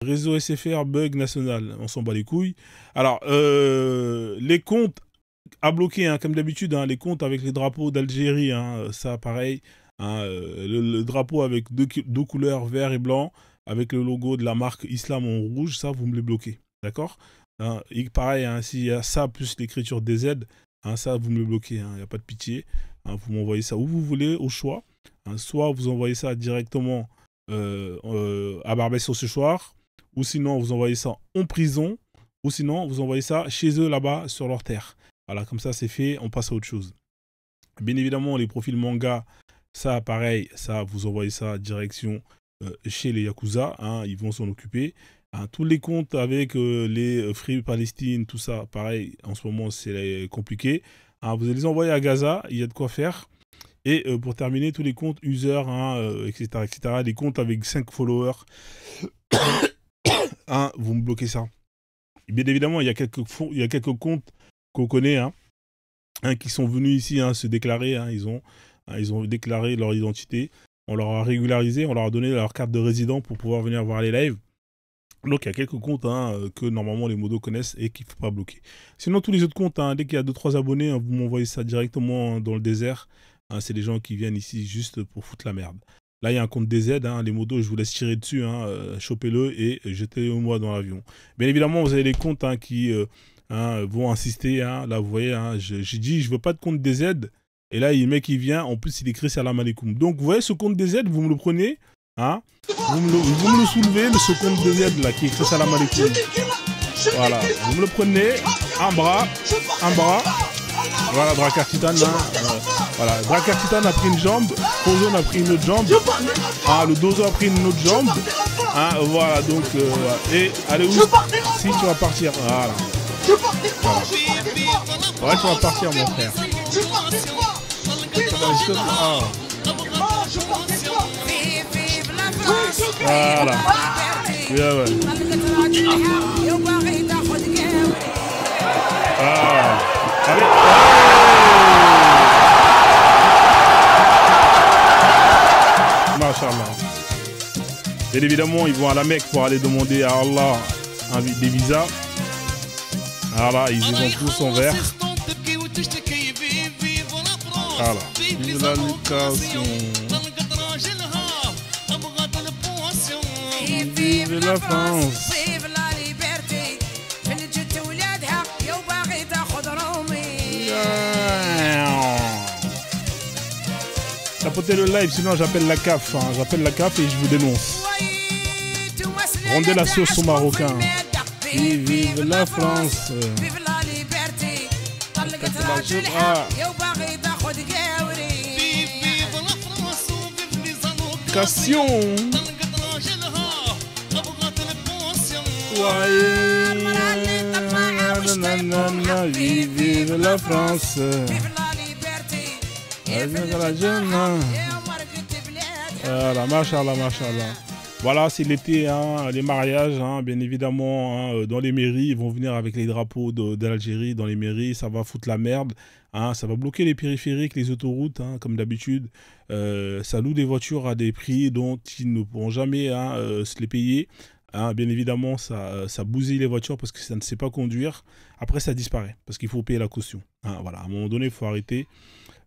Réseau SFR, bug national, on s'en bat les couilles. Alors, les comptes à bloquer, hein, comme d'habitude, hein, les comptes avec les drapeaux d'Algérie, hein, ça pareil, hein, le drapeau avec deux couleurs, vert et blanc, avec le logo de la marque Islam en rouge, ça, vous me les bloquez, d'accord, hein, et pareil, hein, s'il y a ça plus l'écriture DZ, hein, ça, vous me le bloquez, il n'y a pas de pitié, hein, vous m'envoyez ça où vous voulez, au choix, hein, soit vous envoyez ça directement à Barbès ce soir, ou sinon vous envoyez ça en prison, ou sinon vous envoyez ça chez eux là-bas sur leur terre. Voilà, comme ça c'est fait, on passe à autre chose. Bien évidemment, les profils manga, ça pareil, ça vous envoyez ça direction chez les Yakuza, hein, ils vont s'en occuper. Hein, tous les comptes avec les Free Palestine, tout ça, pareil, en ce moment c'est compliqué. Hein, vous allez les envoyer à Gaza, il y a de quoi faire. Et pour terminer, tous les comptes user, hein, etc., etc., les comptes avec 5 followers, hein, vous me bloquez ça. Et bien évidemment, il y a quelques comptes qu'on connaît, hein, qui sont venus ici, hein, se déclarer, hein, ils ont déclaré leur identité, on leur a régularisé, on leur a donné leur carte de résident pour pouvoir venir voir les lives. Donc il y a quelques comptes, hein, que normalement les modos connaissent et qu'il ne faut pas bloquer. Sinon tous les autres comptes, hein, dès qu'il y a 2-3 abonnés, hein, vous m'envoyez ça directement dans le désert. Hein, c'est des gens qui viennent ici juste pour foutre la merde. Là il y a un compte DZ, hein, les modos je vous laisse tirer dessus, hein, chopez-le et jetez-le moi dans l'avion. Bien évidemment vous avez les comptes, hein, qui hein, vont insister, hein, là vous voyez, hein, j'ai dit je veux pas de compte DZ. Et là, le mec, il vient, en plus, il écrit Salam Alaikum. Donc, vous voyez ce compte DZ, vous me le prenez, hein, vous me le soulevez, ce compte DZ, là, qui écrit Salam Alaikum. Voilà, vous me le prenez, un bras, voilà, Drakkar Titan, hein, voilà, Drakkar Titan a pris une jambe, Frozone a pris une autre jambe, hein, le Dozo a pris une autre jambe, hein, voilà, donc, et, allez où? Si, tu vas partir, voilà. Voilà. Ouais, tu vas partir, mon frère. Ah. Voilà. Yeah, ouais. Ah. Allez. Machallah. Bien évidemment, ils vont à la Mecque pour aller demander à Allah des visas. Voilà, ils ont tous en vert. Voilà. Vive la location. Vive la France. Tapotez le live, sinon j'appelle la CAF. Hein. J'appelle la CAF et je vous dénonce. Rendez la sauce aux Marocains. Vive la France. Vive la liberté. Vive la France. Voilà, machallah, machallah. Voilà, c'est l'été, hein, les mariages, hein, bien évidemment, hein, dans les mairies, ils vont venir avec les drapeaux de l'Algérie dans les mairies, ça va foutre la merde, hein, ça va bloquer les périphériques, les autoroutes, hein, comme d'habitude, ça loue des voitures à des prix dont ils ne pourront jamais, hein, se les payer, hein, bien évidemment, ça bousille les voitures parce que ça ne sait pas conduire, après ça disparaît, parce qu'il faut payer la caution, hein, voilà, à un moment donné, il faut arrêter,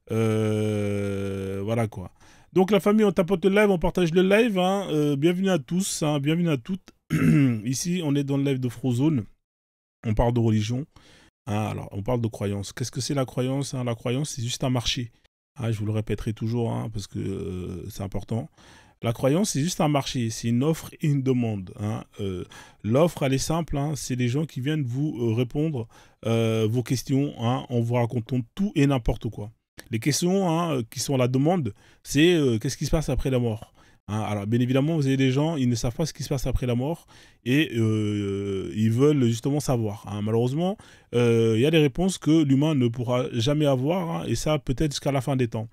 voilà quoi. Donc la famille, on tapote le live, on partage le live, hein. Bienvenue à tous, hein, bienvenue à toutes. Ici, on est dans le live de Frozone, on parle de religion, hein, alors on parle de croyance. Qu'est-ce que c'est la croyance, hein? La croyance, c'est juste un marché. Ah, je vous le répéterai toujours, hein, parce que c'est important. La croyance, c'est juste un marché, c'est une offre et une demande. Hein. L'offre, elle est simple, hein, c'est les gens qui viennent vous répondre vos questions, hein, en vous racontant tout et n'importe quoi. Les questions, hein, qui sont à la demande, c'est qu'est-ce qui se passe après la mort, hein. Alors, bien évidemment, vous avez des gens, ils ne savent pas ce qui se passe après la mort et ils veulent justement savoir. Hein. Malheureusement, il y a des réponses que l'humain ne pourra jamais avoir, hein, et ça peut-être jusqu'à la fin des temps.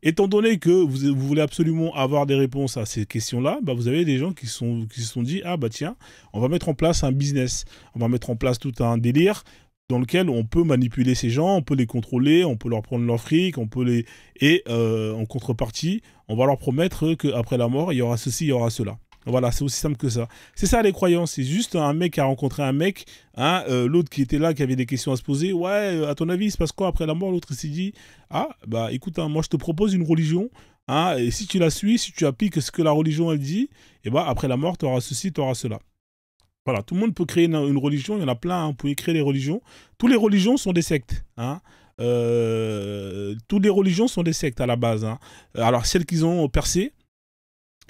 Étant donné que vous voulez absolument avoir des réponses à ces questions-là, bah, vous avez des gens qui se sont dit « Ah bah tiens, on va mettre en place un business, on va mettre en place tout un délire ». Dans lequel on peut manipuler ces gens, on peut les contrôler, on peut leur prendre leur fric, on peut et en contrepartie, on va leur promettre qu'après la mort, il y aura ceci, il y aura cela. Voilà, c'est aussi simple que ça. C'est ça les croyances. C'est juste un mec qui a rencontré un mec, hein, l'autre qui était là, qui avait des questions à se poser. Ouais, à ton avis, il se passe quoi après la mort? L'autre s'est dit, ah, bah écoute, hein, moi je te propose une religion. Hein, et si tu la suis, si tu appliques ce que la religion elle dit, et bah après la mort, tu auras ceci, tu auras cela. Voilà, tout le monde peut créer une religion, il y en a plein, hein, vous pouvez créer des religions. Toutes les religions sont des sectes. Hein. Toutes les religions sont des sectes à la base. Hein. Alors celles qu'ils ont percées,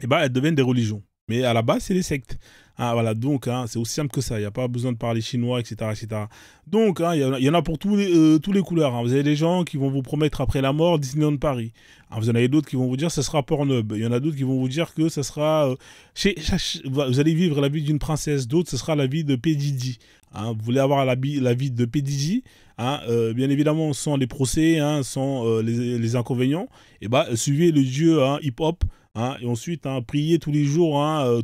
eh ben, elles deviennent des religions. Mais à la base, c'est des sectes. Ah, voilà, donc, hein, c'est aussi simple que ça. Il n'y a pas besoin de parler chinois, etc. etc. Donc, hein, il y en a pour tous les couleurs. Hein. Vous avez des gens qui vont vous promettre après la mort Disneyland Paris. Hein, vous en avez d'autres qui vont vous dire que ce sera Pornhub. Il y en a d'autres qui vont vous dire que ce sera... vous allez vivre la vie d'une princesse. D'autres, ce sera la vie de P. Diddy. Hein, vous voulez avoir la vie de P. Diddy, hein, bien évidemment, sans les procès, hein, sans les inconvénients. Et bah, suivez le dieu hein, hip-hop. Hein, et ensuite, hein, priez tous les jours, hein,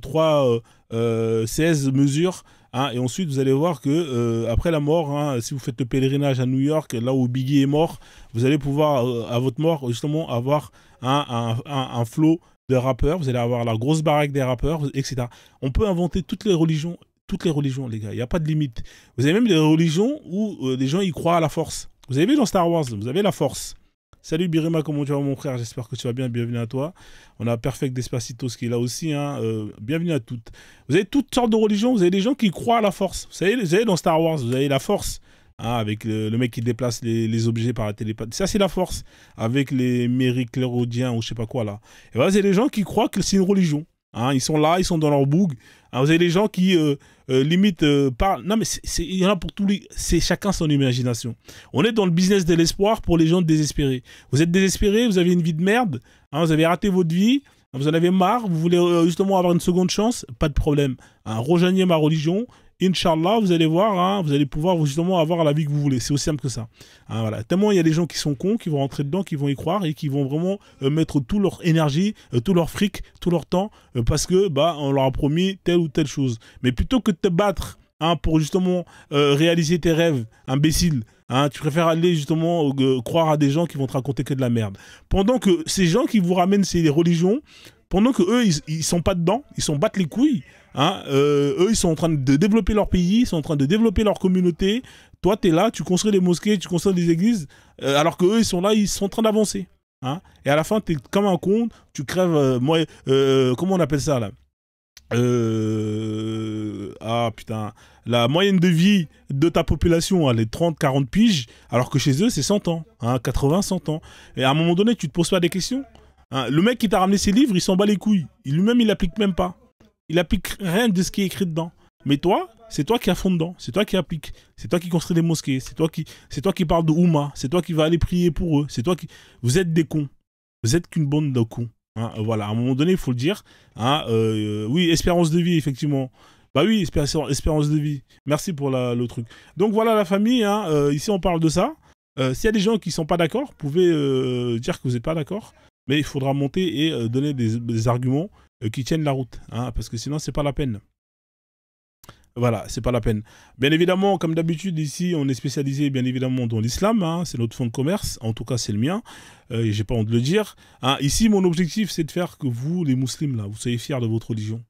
16 mesures. Hein, et ensuite, vous allez voir que après la mort, hein, si vous faites le pèlerinage à New York, là où Biggie est mort, vous allez pouvoir, à votre mort, justement, avoir un flot de rappeurs. Vous allez avoir la grosse baraque des rappeurs, etc. On peut inventer toutes les religions, les gars. Il n'y a pas de limite. Vous avez même des religions où les gens y croient à la force. Vous avez vu dans Star Wars, vous avez la force. Salut Birima, comment tu vas mon frère? J'espère que tu vas bien, bienvenue à toi. On a Perfect Despacitos qui est là aussi, hein. Bienvenue à toutes. Vous avez toutes sortes de religions, vous avez des gens qui croient à la force. Vous savez dans Star Wars, vous avez la force, hein, avec le mec qui déplace les objets par la télépathie. Ça c'est la force, avec les mériclérodiens ou je sais pas quoi là. Et voilà, vous avez des gens qui croient que c'est une religion. Hein, ils sont là, ils sont dans leur boug. Hein, vous avez des gens qui limite parlent. Non mais il y en a pour tous les. C'est chacun son imagination. On est dans le business de l'espoir pour les gens désespérés. Vous êtes désespérés, vous avez une vie de merde. Hein, vous avez raté votre vie. Vous en avez marre. Vous voulez justement avoir une seconde chance. Pas de problème. Hein, rejoignez ma religion. Inch'Allah, vous allez voir, hein, vous allez pouvoir justement avoir la vie que vous voulez. C'est aussi simple que ça. Hein, voilà. Tellement il y a des gens qui sont cons, qui vont rentrer dedans, qui vont y croire et qui vont vraiment mettre toute leur énergie, tout leur fric, tout leur temps, parce que bah on leur a promis telle ou telle chose. Mais plutôt que de te battre hein, pour justement réaliser tes rêves, imbécile, hein, tu préfères aller justement croire à des gens qui vont te raconter que de la merde. Pendant que ces gens qui vous ramènent ces religions, pendant que eux ils sont pas dedans, ils s'en battent les couilles. Hein, eux, ils sont en train de développer leur pays, ils sont en train de développer leur communauté. Toi, tu es là, tu construis des mosquées, tu construis des églises, alors qu'eux, ils sont là, ils sont en train d'avancer. Hein, et à la fin, tu es comme un con, tu crèves... comment on appelle ça, là ah, putain. La moyenne de vie de ta population, elle est 30-40 piges, alors que chez eux, c'est 100 ans. Hein, 80-100 ans. Et à un moment donné, tu te poses pas des questions. Hein, le mec qui t'a ramené ses livres, il s'en bat les couilles. Lui-même, il l'applique même pas. Il applique rien de ce qui est écrit dedans. Mais toi, c'est toi qui as fond dedans. C'est toi qui applique. C'est toi qui construis des mosquées. C'est toi qui parle de Oumma. C'est toi qui va aller prier pour eux. C'est toi qui... Vous êtes des cons. Vous êtes qu'une bande de cons. Hein, voilà, à un moment donné, il faut le dire. Hein, oui, espérance de vie, effectivement. Bah oui, espérance de vie. Merci pour le truc. Donc voilà la famille. Hein, ici, on parle de ça. S'il y a des gens qui ne sont pas d'accord, vous pouvez dire que vous n'êtes pas d'accord. Mais il faudra monter et donner des arguments qui tiennent la route, hein, parce que sinon c'est pas la peine. Voilà, c'est pas la peine. Bien évidemment, comme d'habitude ici, on est spécialisé bien évidemment dans l'islam, hein, c'est notre fonds de commerce, en tout cas c'est le mien, et j'ai pas honte de le dire. Hein, ici, mon objectif c'est de faire que vous, les musulmans, là, vous soyez fiers de votre religion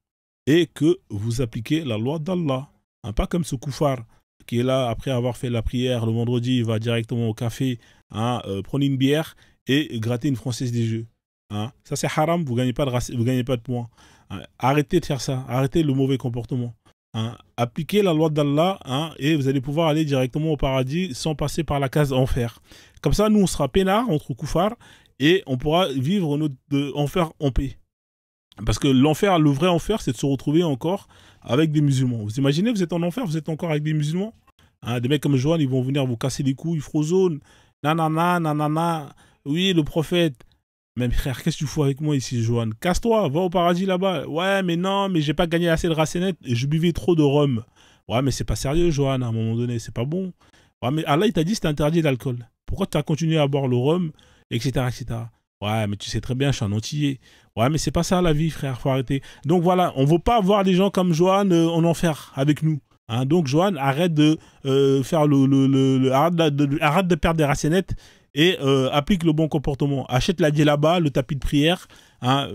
et que vous appliquez la loi d'Allah, hein, pas comme ce koufar qui est là après avoir fait la prière le vendredi, il va directement au café, hein, prendre une bière et gratter une française des jeux. Hein, ça c'est haram, vous gagnez pas de points. Hein, arrêtez de faire ça, arrêtez le mauvais comportement. Hein, appliquez la loi d'Allah hein, et vous allez pouvoir aller directement au paradis sans passer par la case enfer. Comme ça, nous on sera peinards entre koufars et on pourra vivre notre enfer en paix. Parce que l'enfer, le vrai enfer, c'est de se retrouver encore avec des musulmans. Vous imaginez, vous êtes en enfer, vous êtes encore avec des musulmans. Hein, des mecs comme Johan, ils vont venir vous casser les couilles, frozone, nanana, nanana, oui, le prophète. Mais frère, qu'est-ce que tu fous avec moi ici, Johan? Casse-toi, va au paradis là-bas. Ouais, mais non, mais j'ai pas gagné assez de racenettes et je buvais trop de rhum. Ouais, mais c'est pas sérieux, Johan, à un moment donné, c'est pas bon. Ouais, mais Allah, il t'a dit que c'était interdit l'alcool. Pourquoi tu as continué à boire le rhum, etc., etc. Ouais, mais tu sais très bien, je suis un antillais. Ouais, mais c'est pas ça la vie, frère, faut arrêter. Donc voilà, on veut pas voir des gens comme Johan en enfer avec nous. Hein, donc Johan, arrête de faire arrête de perdre des racenettes et applique le bon comportement. Achète la djellaba, le tapis de prière, hein,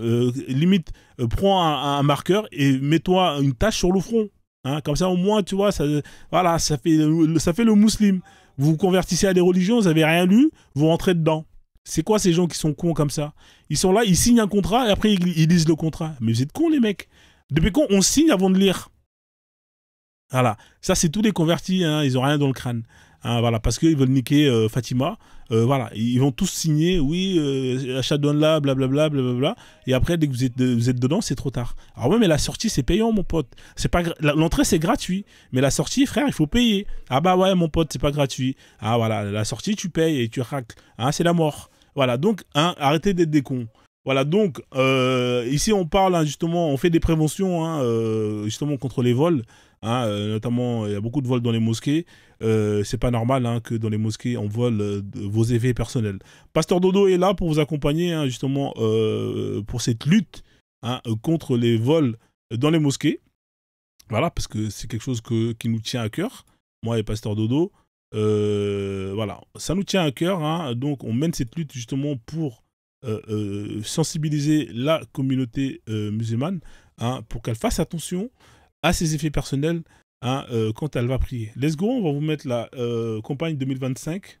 limite, prends un marqueur et mets-toi une tache sur le front. Hein, comme ça, au moins, tu vois, ça, voilà, ça fait le musulman. Vous vous convertissez à des religions, vous n'avez rien lu, vous rentrez dedans. C'est quoi ces gens qui sont cons comme ça? Ils sont là, ils signent un contrat et après ils lisent le contrat. Mais vous êtes cons les mecs. Depuis quand on signe avant de lire? Voilà, ça c'est tous les convertis, hein, ils ont rien dans le crâne. Hein, voilà, parce qu'ils veulent niquer Fatima. Voilà, ils vont tous signer, oui, achat là, blablabla, blablabla. Et après, dès que vous êtes dedans, c'est trop tard. Alors ouais, mais la sortie, c'est payant, mon pote. C'est pas l'entrée, c'est gratuit. Mais la sortie, frère, il faut payer. Ah bah ouais, mon pote, c'est pas gratuit. Ah voilà, la sortie, tu payes et tu racles. Hein, c'est la mort. Voilà, donc, hein, arrêtez d'être des cons. Voilà, donc, ici, on parle, hein, justement, on fait des préventions, hein, justement, contre les vols. Hein, notamment, il y a beaucoup de vols dans les mosquées. C'est pas normal, hein, que dans les mosquées, on vole vos effets personnels. Pasteur Dodo est là pour vous accompagner, hein, justement, pour cette lutte, hein, contre les vols dans les mosquées. Voilà, parce que c'est quelque chose qui nous tient à cœur, moi et Pasteur Dodo. Voilà, ça nous tient à cœur, hein, donc on mène cette lutte justement pour sensibiliser la communauté musulmane, hein, pour qu'elle fasse attention à ses effets personnels, hein, quand elle va prier. Let's go, on va vous mettre la campagne 2025.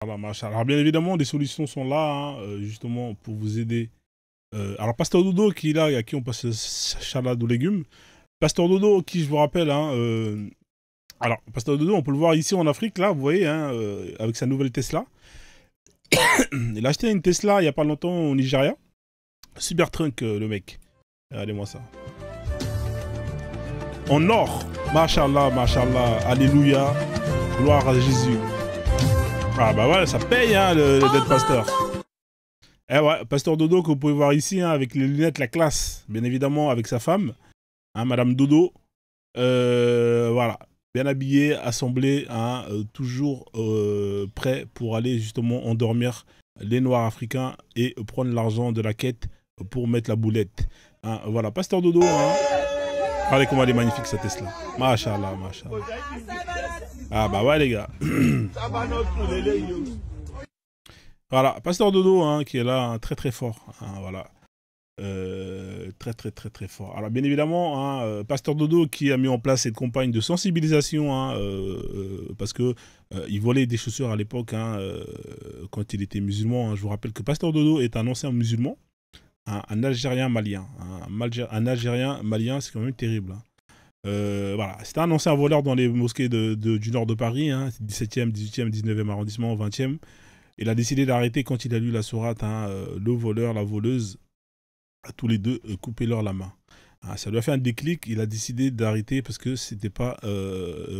Voilà, machallah. Alors bien évidemment, des solutions sont là, hein, justement, pour vous aider. Alors Pasteur Dodo qui est là et à qui on passe salade aux légumes. Pasteur Dodo qui, je vous rappelle, hein, alors Pasteur Dodo, on peut le voir ici en Afrique, là, vous voyez, hein, avec sa nouvelle Tesla. Il a acheté une Tesla il n'y a pas longtemps au Nigeria. Cybertruck, le mec. Regardez-moi ça. En or. Machallah, machallah. Alléluia. Gloire à Jésus. Ah bah ouais, ça paye, hein, le Dead Pasteur. Eh ouais, Pasteur Dodo que vous pouvez voir ici, hein, avec les lunettes, la classe, bien évidemment, avec sa femme, hein, Madame Dodo. Voilà, bien habillé, assemblé, hein, toujours prêt pour aller justement endormir les Noirs africains et prendre l'argent de la quête pour mettre la boulette. Hein, voilà, Pasteur Dodo. Hein. Regardez comment elle est magnifique cette Tesla. Machallah, machallah. Ah bah ouais les gars. Voilà, Pasteur Dodo hein, qui est là, hein, très très fort. Hein, voilà. Très fort. Alors bien évidemment, hein, Pasteur Dodo qui a mis en place cette campagne de sensibilisation, hein, parce que il volait des chaussures à l'époque, hein, quand il était musulman. Hein. Je vous rappelle que Pasteur Dodo est un ancien musulman, hein, un Algérien malien. Hein. Un Algérien malien, c'est quand même terrible. Hein. Voilà, c'était un ancien voleur dans les mosquées du nord de Paris, hein, 17e, 18e, 19e arrondissement, 20e. Il a décidé d'arrêter quand il a lu la sourate, hein, le voleur, la voleuse, à tous les deux, couper-leur la main. Ah, ça lui a fait un déclic, il a décidé d'arrêter parce que c'était pas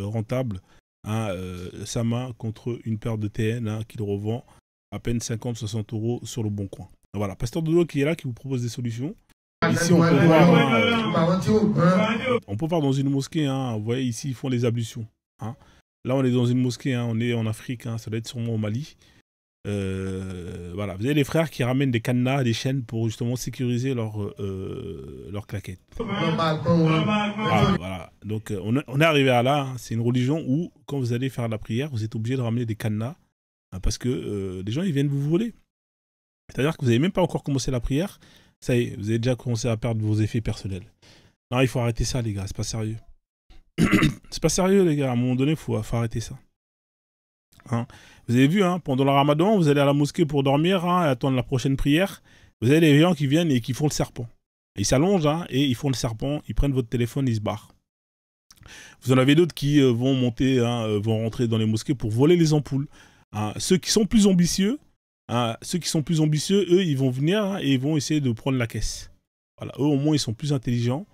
rentable, hein, sa main contre une paire de TN hein, qu'il revend à peine 50-60 € sur le bon coin. Voilà, Pasteur Dodo qui est là, qui vous propose des solutions. Ici, on peut voir, on peut voir dans une mosquée, hein, vous voyez ici, ils font les ablutions. Hein. Là, on est dans une mosquée, hein, on est en Afrique, hein, ça doit être sûrement au Mali. Voilà, vous avez les frères qui ramènent des cadenas, des chaînes pour justement sécuriser leur claquette. Voilà, donc on est arrivé à là, hein. C'est une religion où quand vous allez faire la prière, vous êtes obligé de ramener des cadenas hein, parce que les gens ils viennent vous voler. C'est-à-dire que vous n'avez même pas encore commencé la prière, ça y est, vous avez déjà commencé à perdre vos effets personnels. Non, il faut arrêter ça les gars, c'est pas sérieux. C'est pas sérieux les gars, à un moment donné, il faut arrêter ça. Hein. Vous avez vu, hein, pendant le ramadan, vous allez à la mosquée pour dormir hein, et attendre la prochaine prière. Vous avez les gens qui viennent et qui font le serpent. Ils s'allongent hein, et ils font le serpent, ils prennent votre téléphone, ils se barrent. Vous en avez d'autres qui vont monter, hein, vont rentrer dans les mosquées pour voler les ampoules. Hein. Ceux qui sont plus ambitieux, eux, ils vont venir hein, et ils vont essayer de prendre la caisse. Voilà, eux, au moins, ils sont plus intelligents.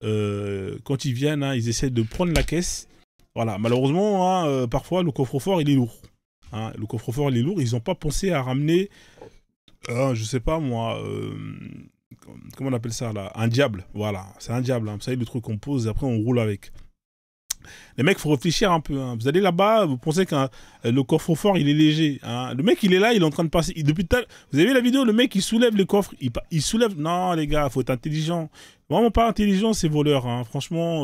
Quand ils viennent, hein, ils essaient de prendre la caisse. Voilà, malheureusement, hein, parfois, le coffre-fort, il est lourd. Hein, le coffre-fort, il est lourd. Ils n'ont pas pensé à ramener, je sais pas moi, comment on appelle ça là? Un diable. Voilà, c'est un diable. Hein. Vous savez, le truc qu'on pose et après on roule avec. Les mecs, il faut réfléchir un peu. Hein. Vous allez là-bas, vous pensez que le coffre-fort, il est léger. Hein. Le mec, il est là, il est en train de passer. Depuis vous avez vu la vidéo, le mec, il soulève les coffres. Il soulève. Non, les gars, il faut être intelligent. Vraiment pas intelligent, ces voleurs. Hein. Franchement,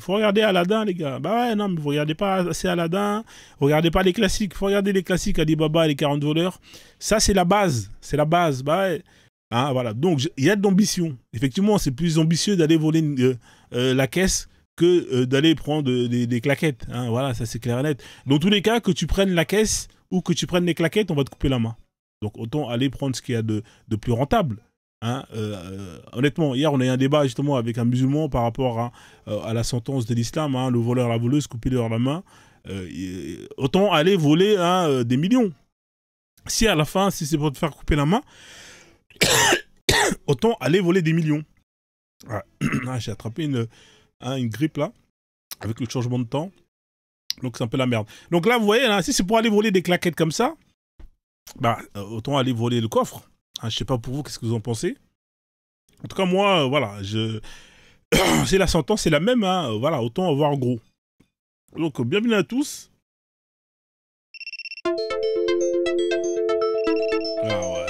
faut regarder Aladdin, les gars. Bah ouais, non, mais vous regardez pas assez Aladdin. Vous regardez pas les classiques. Faut regarder les classiques, Alibaba et les 40 voleurs. Ça, c'est la base. C'est la base. Bah ouais. Hein, voilà. Donc, il y a de l'ambition. Effectivement, c'est plus ambitieux d'aller voler la caisse que d'aller prendre des claquettes. Hein, voilà, ça c'est clair et net. Dans tous les cas, que tu prennes la caisse ou que tu prennes les claquettes, on va te couper la main. Donc autant aller prendre ce qu'il y a de plus rentable. Hein, honnêtement, hier on a eu un débat justement avec un musulman par rapport à la sentence de l'islam, hein, le voleur, la voleuse, couper-leur la main. Autant aller voler hein, des millions. Si à la fin, si c'est pour te faire couper la main, autant aller voler des millions. Ouais. Ah, j'ai attrapé une grippe là, avec le changement de temps. Donc c'est un peu la merde. Donc là, vous voyez, là, si c'est pour aller voler des claquettes comme ça, bah, autant aller voler le coffre. Hein, je sais pas pour vous, qu'est-ce que vous en pensez. En tout cas, moi, voilà, c'est la sentence, c'est la même. Hein, voilà, autant avoir gros. Donc, bienvenue à tous. Ah ouais.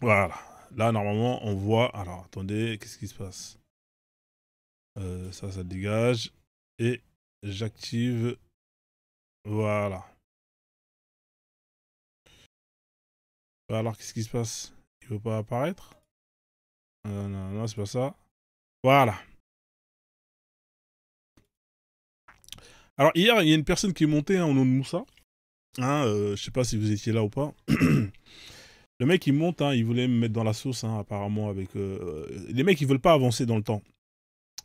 Voilà. Là, normalement, on voit... Alors, attendez, qu'est-ce qui se passe? Ça dégage. Et j'active... Voilà. Alors, qu'est-ce qui se passe? Il ne veut pas apparaître? Non, c'est pas ça. Voilà. Alors, hier, il y a une personne qui est montée hein, au nom de Moussa. Hein, je sais pas si vous étiez là ou pas. Le mec, il monte, hein, il voulait me mettre dans la sauce, hein, apparemment, avec... Les mecs, ils veulent pas avancer dans le temps.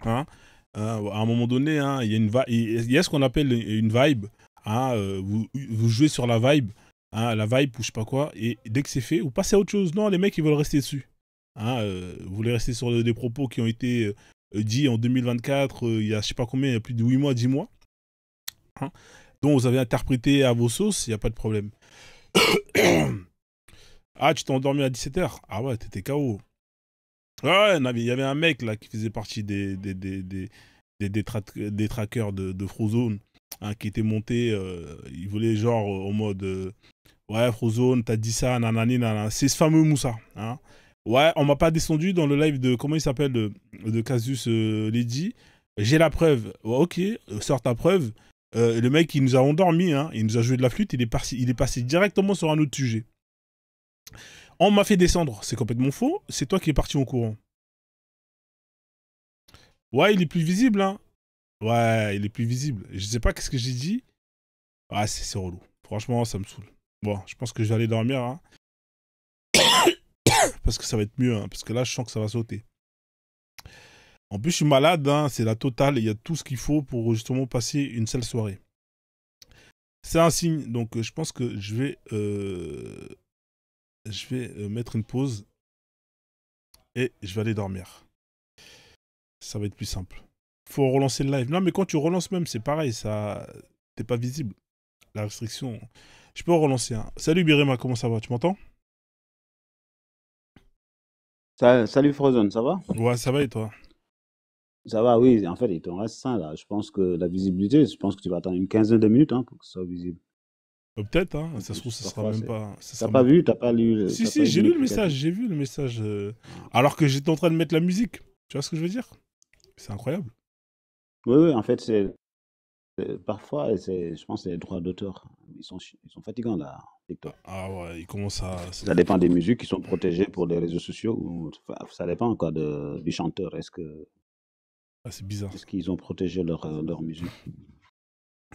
Hein. À un moment donné, hein, il y a ce qu'on appelle une vibe. Hein, vous jouez sur la vibe. Hein, la vibe ou je sais pas quoi. Et dès que c'est fait, vous passez à autre chose. Non, les mecs, ils veulent rester dessus. Hein, vous voulez rester sur des propos qui ont été dits en 2024, il y a je sais pas combien, il y a plus de 8 mois, 10 mois. Hein. dont vous avez interprété à vos sauces, il n'y a pas de problème. Ah, tu t'es endormi à 17h? Ah ouais, t'étais KO. Ouais, il y avait un mec là qui faisait partie des trackers de Frozone, hein, qui était monté, il voulait genre en mode ouais, Frozone, t'as dit ça, nanani, nanana. C'est ce fameux Moussa. Hein. Ouais, on m'a pas descendu dans le live de, comment il s'appelle, de Casus Lady. J'ai la preuve. Ouais, ok, sors ta preuve. Le mec, il nous a endormis, hein, il nous a joué de la flûte, il est passé directement sur un autre sujet. On m'a fait descendre, c'est complètement faux, c'est toi qui es parti au courant. Ouais, il est plus visible, hein. Ouais, il est plus visible. Je sais pas qu'est-ce que j'ai dit. Ah, c'est relou. Franchement, ça me saoule. Bon, je pense que je vais aller dormir, hein. Parce que ça va être mieux, hein, parce que là, je sens que ça va sauter. En plus, je suis malade, hein, c'est la totale, il y a tout ce qu'il faut pour justement passer une seule soirée. C'est un signe, donc je pense que je vais mettre une pause et je vais aller dormir. Ça va être plus simple. Faut relancer le live. Non, mais quand tu relances même, c'est pareil, ça, t'es pas visible. La restriction. Je peux relancer. Hein. Salut Birima, comment ça va? Tu m'entends? Salut Frozen, ça va? Ouais, ça va et toi? Ça va, oui. En fait, il t'en reste 5 là. Je pense que la visibilité, je pense que tu vas attendre une quinzaine de minutes hein, pour que ce soit visible. Peut-être, hein. En Ça se trouve, plus, ça sera parfois, même pas. t'as pas vu, t'as pas lu, Si, t'as pas si, eu j'ai de lu le message, notification. j'ai vu le message. Ah. Alors que j'étais en train de mettre la musique. Tu vois ce que je veux dire? C'est incroyable. Oui, oui, en fait, parfois, je pense que c'est les droits d'auteur. Ils sont fatigants là, TikTok. Ah ouais, il commence à. Ça dépend des musiques qui sont protégées pour les réseaux sociaux. Enfin, ça dépend encore du chanteur. Ah, c'est bizarre. Est-ce qu'ils ont protégé leur musique?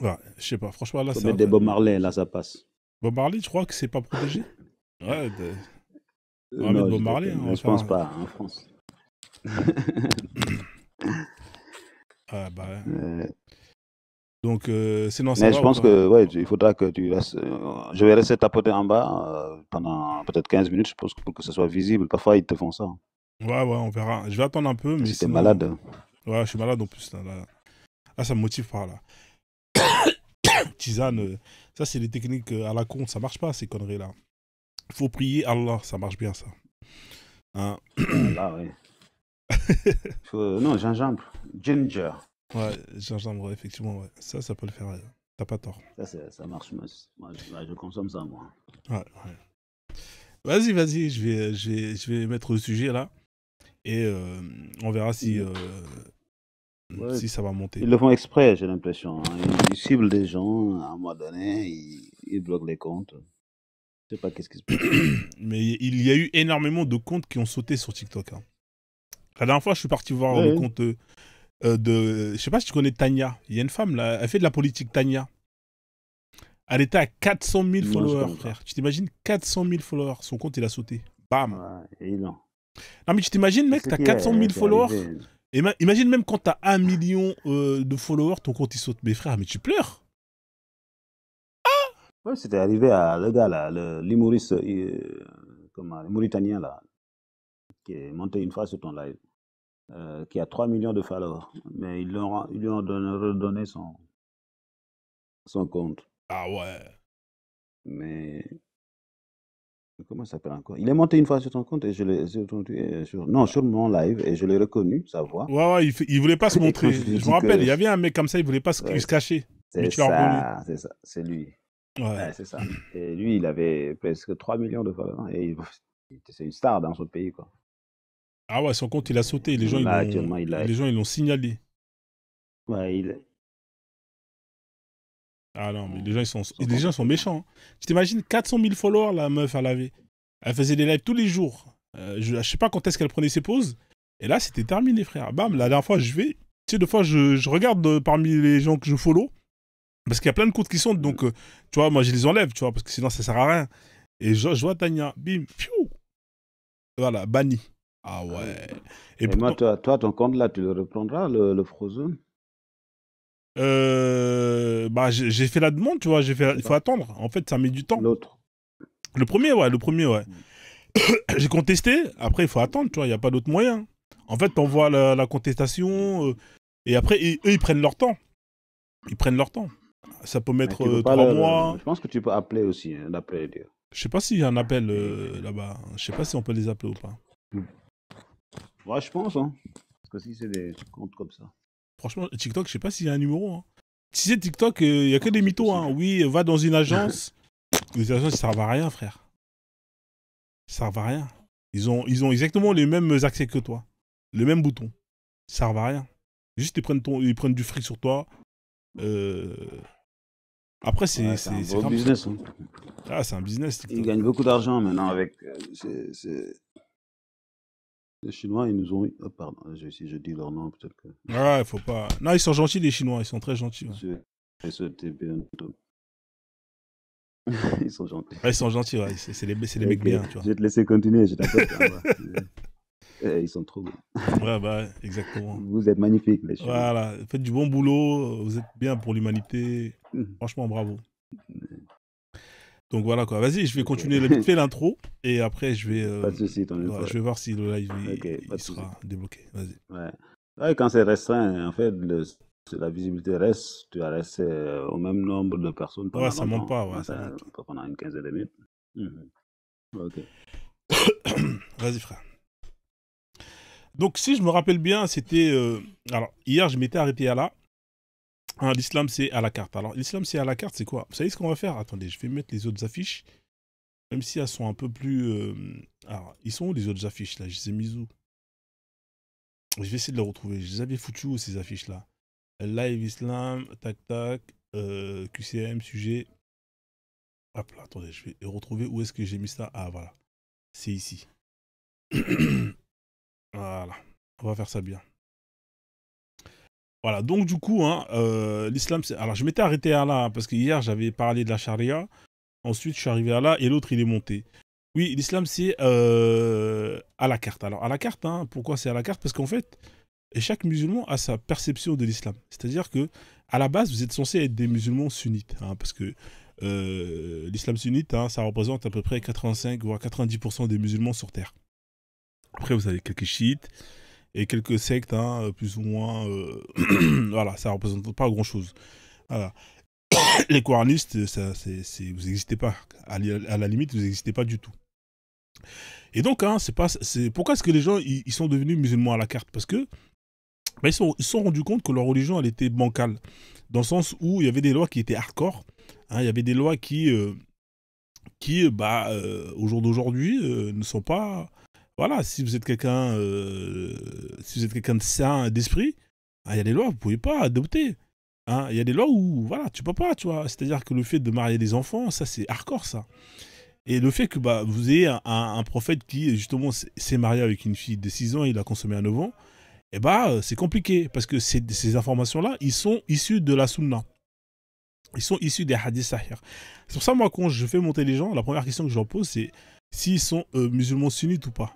Ouais, je sais pas. Franchement, là, Faut c'est mettre des Bob Marley, là, ça passe. Bob Marley, tu crois que c'est pas protégé? Ouais, on va mettre Non, Bob je Marley. Hein, déconne. on Mais va je faire pense pas, en France. Ah bah ouais. Euh, Donc, sinon, ça Mais va je ou pense pas? que ouais, il faudra que tu restes. Je vais rester tapoter en bas pendant peut-être 15 minutes, je pense, pour que ce soit visible. Parfois, ils te font ça. Ouais, on verra. Je vais attendre un peu, mais Si t'es sinon. malade. Ouais, je suis malade en plus. Là, ça me motive pas, là. Tisane, ça, c'est des techniques à la con. Ça marche pas, ces conneries-là. Faut prier Allah, ça marche bien, ça. Hein. Là, oui. Non, gingembre. Ginger. Ouais, gingembre, effectivement, ouais. Ça peut le faire. T'as pas tort. Ça marche. Moi, je consomme ça, moi. Ouais, ouais. Vas-y, je vais mettre le sujet là. Et on verra si, Ouais, si ça va monter. ils le font exprès, j'ai l'impression. Hein. Ils ciblent des gens, à un moment donné, ils bloquent les comptes. Je sais pas qu'est-ce qui se passe. Mais il y a eu énormément de comptes qui ont sauté sur TikTok. Hein. La dernière fois, je suis parti voir le Ouais, compte de. Je sais pas si tu connais Tania. Il y a une femme là, elle fait de la politique, Tania. Elle était à 400 000 non, je followers, connais pas. frère. Tu t'imagines 400 000 followers. Son compte, il a sauté. Bam. Ouais, et non. Non, mais tu t'imagines, mec, Ce t'as qui 400 000 est followers. arrivé. Et imagine même quand t'as 1 million de followers, ton compte il saute. Mais frère, mais tu pleures. Ouais, c'était arrivé à le gars là, l'humoriste, le Mauritanien là, qui est monté une fois sur ton live, qui a 3 millions de followers. Mais ils lui ont redonné son compte. Ah ouais. Mais comment ça s'appelle encore? Il est monté une fois sur ton compte et je l'ai entendu sur mon live et je l'ai reconnu, sa voix. Ouais, il voulait pas se Et quand montrer. je lui ai Je me dit rappelle, il que y avait un mec comme ça, il voulait pas se ouais, cacher. Mais c'est tu l'as reconnu. ça, c'est lui. Ouais. Ouais, c'est ça. Et lui, il avait presque 3 millions de followers et c'est une star dans son pays, quoi. Ah ouais, son compte, il a sauté. Les gens, Là, actuellement, les gens, ils l'ont signalé. ouais, Ah non, mais son les compte gens est sont payant. méchants. Hein. Tu t'imagines 400 000 followers, la meuf, elle avait. Elle faisait des lives tous les jours. Je sais pas quand est-ce qu'elle prenait ses pauses. Et là, c'était terminé, frère. Bam, la dernière fois, je vais. Tu sais, des fois, je regarde parmi les gens que je follow. Parce qu'il y a plein de comptes qui sont. Donc, tu vois, moi, je les enlève, tu vois, parce que sinon, ça sert à rien. Et je vois Tania. Bim, piou. Voilà, banni. Ah ouais. Et Et moi, pourtant. toi, ton compte là, tu le reprendras, le Frozen? Bah, j'ai fait la demande, tu vois. Je sais Il faut pas. attendre. En fait, ça met du temps. L'autre. Le premier, ouais. Mm. J'ai contesté, après il faut attendre, tu vois, il n'y a pas d'autre moyen. En fait, t'envoies la contestation, et après, eux, ils prennent leur temps. Ils prennent leur temps. Ça peut Mais mettre tu peux pas 3 leur. mois. Je pense que tu peux appeler aussi, hein, d'après Dieu. Je sais pas s'il y a un appel là-bas. Je sais pas si on peut les appeler ou pas. Ouais, je pense, hein. Parce que si c'est des comptes comme ça. Franchement, TikTok, je sais pas s'il y a un numéro. Hein. Si c'est TikTok, il y a que des C'est mythos. Hein. possible. Oui, va dans une agence. Les agences, ça servent à rien, frère. Ça servent à rien. Ils ont exactement les mêmes accès que toi. Le même bouton. Ça servent à rien. Juste, ils prennent du fric sur toi. Euh, Après, Ouais, c'est un c'est gros comme ça. business, hein. Ah, c'est un business, Ils TikTok. gagnent beaucoup d'argent maintenant avec. Les Chinois, ils nous ont. Oh, pardon, si je dis leur nom, peut-être que. Ouais, faut pas. Non, ils sont gentils, les Chinois. Ils sont très gentils. Ouais. Sur SETB, ils sont gentils. Ouais, ils sont gentils, ouais. C'est les mecs Ok, bien, tu vois. je vais te laisser continuer, je t'appelle. Ils sont trop beaux. Ouais, bah, ouais, exactement. Vous êtes magnifiques, les Chinois. Voilà, faites du bon boulot, vous êtes bien pour l'humanité. Franchement, bravo. Donc voilà quoi. Vas-y, je vais Ok. continuer vite fait l'intro et après je vais, Pas de souci, ton ouais, je vais voir si le live Ok, pas il de souci. sera débloqué. Vas-y. Ouais. Ouais, quand c'est restreint, en fait, la visibilité reste, tu vas rester au même nombre de personnes Ouais, pendant ça monte longtemps. pas, ouais, ça monte pas. Pendant une quinzaine de minutes. Mhm. Ok. Vas-y frère. Donc si je me rappelle bien, c'était alors hier je m'étais arrêté à là. Hein, l'islam c'est à la carte. Alors l'islam c'est à la carte, c'est quoi? Vous savez ce qu'on va faire? Attendez, je vais mettre les autres affiches, même si elles sont un peu plus. Alors ils sont où les autres affiches là? Je les ai mises où? Je vais essayer de les retrouver. Je les avais foutues où ces affiches là? Live Islam, tac tac, QCM, sujet. Hop là, attendez, je vais retrouver où est-ce que j'ai mis ça. Ah voilà, c'est ici. Voilà, on va faire ça bien. Voilà, donc du coup, hein, l'islam, c'est... Alors je m'étais arrêté à là, hein, parce que hier j'avais parlé de la charia. Ensuite je suis arrivé à là et l'autre il est monté. Oui, l'islam c'est à la carte. Alors à la carte, hein, pourquoi c'est à la carte? Parce qu'en fait, chaque musulman a sa perception de l'islam. C'est-à-dire que à la base, vous êtes censé être des musulmans sunnites, hein, parce que l'islam sunnite, hein, ça représente à peu près 85 voire 90% des musulmans sur Terre. Après, vous avez quelques chiites et quelques sectes, hein, plus ou moins. Voilà, ça représente pas grand-chose. Voilà. Les coranistes, vous n'existez pas. À la limite, vous n'existez pas du tout. Et donc, hein, pourquoi est-ce que les gens ils sont devenus musulmans à la carte? Parce que ils se sont rendus compte que leur religion, elle était bancale. Dans le sens où il y avait des lois qui étaient hardcore. Hein, il y avait des lois qui au jour d'aujourd'hui, ne sont pas... Voilà, si vous êtes quelqu'un de sain d'esprit, hein, il y a des lois, vous ne pouvez pas adopter. Hein, il y a des lois où, voilà, tu peux pas, tu vois. C'est-à-dire que le fait de marier des enfants, ça, c'est hardcore, ça. Et le fait que vous ayez un prophète qui, justement, s'est marié avec une fille de 6 ans, il a consommé à 9 ans, c'est compliqué, parce que ces informations-là, ils sont issus de la sunna. Ils sont issus des hadiths sahih. C'est pour ça, moi, quand je fais monter les gens, la première question que je leur pose, c'est s'ils sont musulmans sunnites ou pas.